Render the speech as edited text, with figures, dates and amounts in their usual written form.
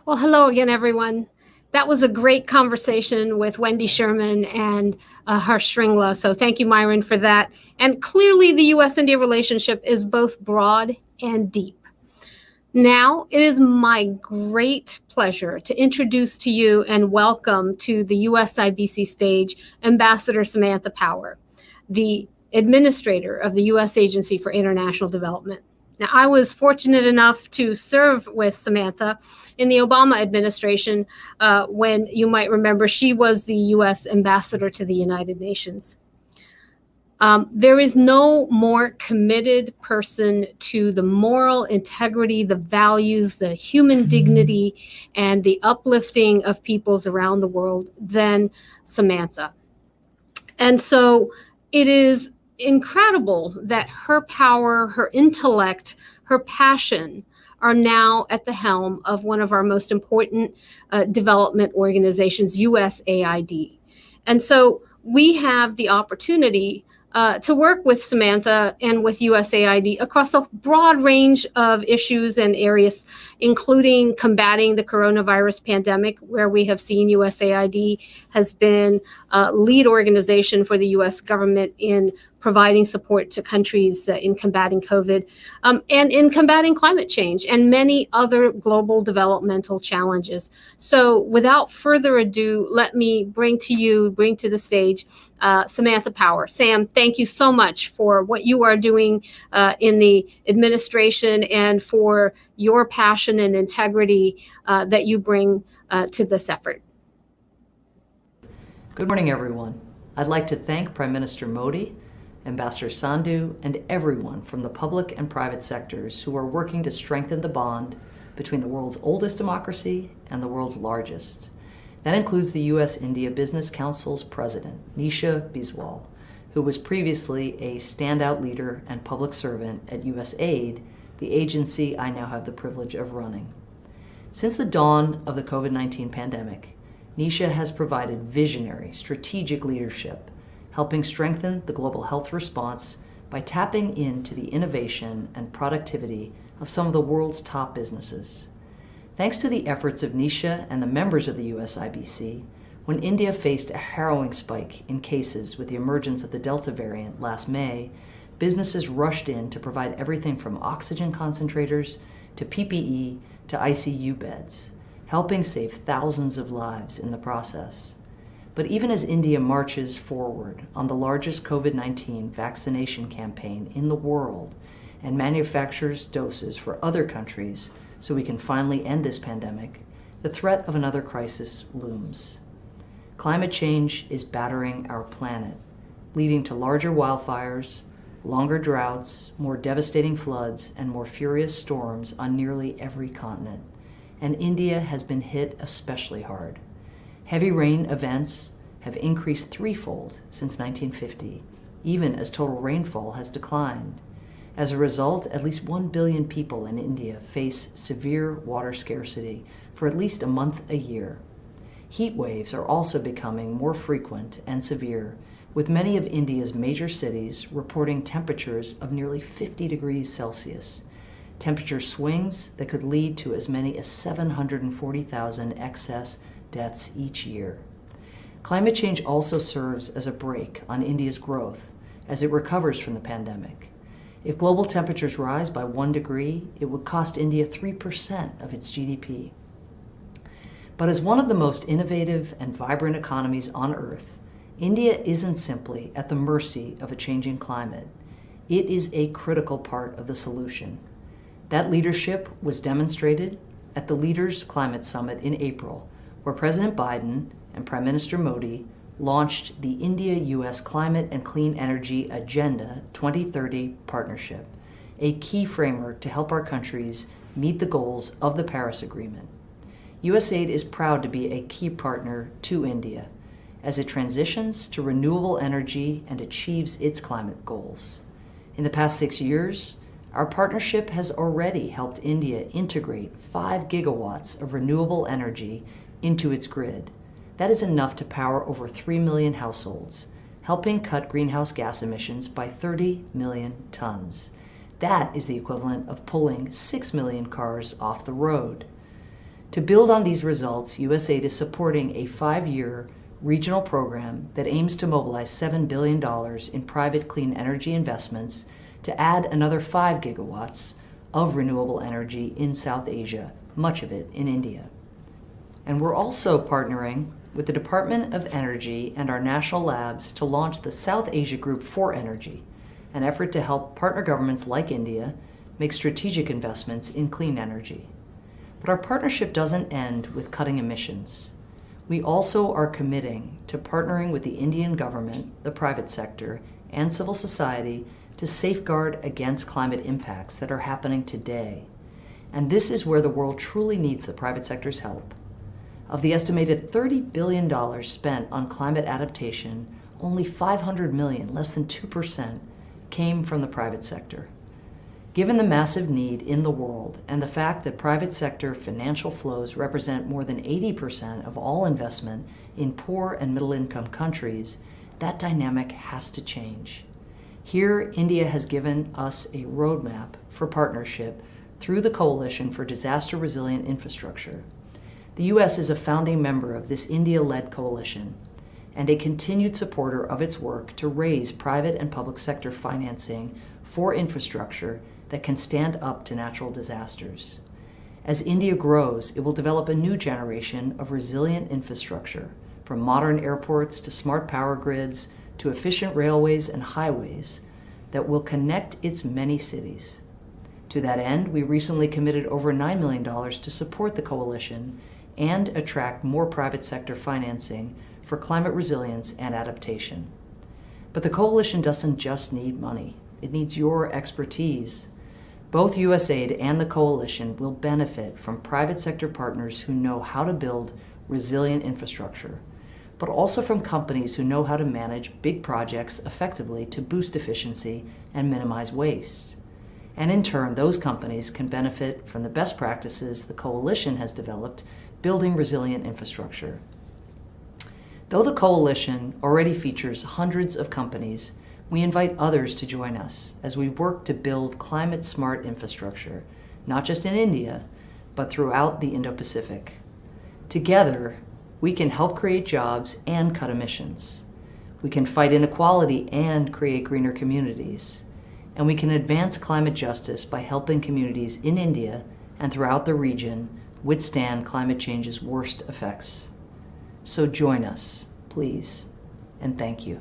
Well, hello again, everyone. That was a great conversation with Wendy Sherman and Harsh Shringla. So thank you, Myron, for that. And clearly, the U.S.-India relationship is both broad and deep. Now, it is my great pleasure to introduce to you and welcome to the USIBC stage Ambassador Samantha Power, the administrator of the U.S. Agency for International Development. Now, I was fortunate enough to serve with Samantha in the Obama administration when, you might remember, she was the U.S. ambassador to the United Nations. There is no more committed person to the moral integrity, the values, the human dignity, and the uplifting of peoples around the world than Samantha. And so it is incredible that her power, her intellect, her passion are now at the helm of one of our most important development organizations, USAID. And so we have the opportunity to work with Samantha and with USAID across a broad range of issues and areas, including combating the coronavirus pandemic, where we have seen USAID has been a lead organization for the US government in providing support to countries in combating COVID and in combating climate change and many other global developmental challenges. So without further ado, let me bring to the stage Samantha Power. Sam, thank you so much for what you are doing in the administration and for your passion and integrity that you bring to this effort. Good morning, everyone. I'd like to thank Prime Minister Modi, Ambassador Sandhu, and everyone from the public and private sectors who are working to strengthen the bond between the world's oldest democracy and the world's largest. That includes the U.S.-India Business Council's president, Nisha Biswal, who was previously a standout leader and public servant at USAID, the agency I now have the privilege of running. Since the dawn of the COVID-19 pandemic, Nisha has provided visionary, strategic leadership, helping strengthen the global health response by tapping into the innovation and productivity of some of the world's top businesses. Thanks to the efforts of Nisha and the members of the USIBC, when India faced a harrowing spike in cases with the emergence of the Delta variant last May, businesses rushed in to provide everything from oxygen concentrators to PPE to ICU beds, helping save thousands of lives in the process. But even as India marches forward on the largest COVID-19 vaccination campaign in the world and manufactures doses for other countries so we can finally end this pandemic, the threat of another crisis looms. Climate change is battering our planet, leading to larger wildfires, longer droughts, more devastating floods, and more furious storms on nearly every continent. And India has been hit especially hard. Heavy rain events have increased threefold since 1950, even as total rainfall has declined. As a result, at least 1 billion people in India face severe water scarcity for at least a month a year. Heat waves are also becoming more frequent and severe, with many of India's major cities reporting temperatures of nearly 50 degrees Celsius. Temperature swings that could lead to as many as 740,000 excess deaths each year. Climate change also serves as a brake on India's growth as it recovers from the pandemic. If global temperatures rise by 1 degree, it would cost India 3% of its GDP. But as one of the most innovative and vibrant economies on Earth, India isn't simply at the mercy of a changing climate. It is a critical part of the solution. That leadership was demonstrated at the Leaders' Climate Summit in April, where President Biden and Prime Minister Modi launched the India-US Climate and Clean Energy Agenda 2030 Partnership, a key framework to help our countries meet the goals of the Paris Agreement. USAID is proud to be a key partner to India as it transitions to renewable energy and achieves its climate goals. In the past 6 years, our partnership has already helped India integrate 5 gigawatts of renewable energy into its grid. That is enough to power over 3 million households, helping cut greenhouse gas emissions by 30 million tons. That is the equivalent of pulling 6 million cars off the road. To build on these results, USAID is supporting a 5-year regional program that aims to mobilize $7 billion in private clean energy investments to add another 5 gigawatts of renewable energy in South Asia, much of it in India. And we're also partnering with the Department of Energy and our national labs to launch the South Asia Group for Energy, an effort to help partner governments like India make strategic investments in clean energy. But our partnership doesn't end with cutting emissions. We also are committing to partnering with the Indian government, the private sector, and civil society to safeguard against climate impacts that are happening today. And this is where the world truly needs the private sector's help. Of the estimated $30 billion spent on climate adaptation, only $500 million, less than 2%, came from the private sector. Given the massive need in the world and the fact that private sector financial flows represent more than 80% of all investment in poor and middle-income countries, that dynamic has to change. Here, India has given us a roadmap for partnership through the Coalition for Disaster Resilient Infrastructure. The U.S. is a founding member of this India-led coalition and a continued supporter of its work to raise private and public sector financing for infrastructure that can stand up to natural disasters. As India grows, it will develop a new generation of resilient infrastructure, from modern airports to smart power grids to efficient railways and highways that will connect its many cities. To that end, we recently committed over $9 million to support the coalition and attract more private sector financing for climate resilience and adaptation. But the coalition doesn't just need money, it needs your expertise. Both USAID and the coalition will benefit from private sector partners who know how to build resilient infrastructure, but also from companies who know how to manage big projects effectively to boost efficiency and minimize waste. And in turn, those companies can benefit from the best practices the coalition has developed building resilient infrastructure. Though the coalition already features hundreds of companies, we invite others to join us as we work to build climate-smart infrastructure, not just in India, but throughout the Indo-Pacific. Together, we can help create jobs and cut emissions. We can fight inequality and create greener communities. And we can advance climate justice by helping communities in India and throughout the region withstand climate change's worst effects. So join us, please, and thank you.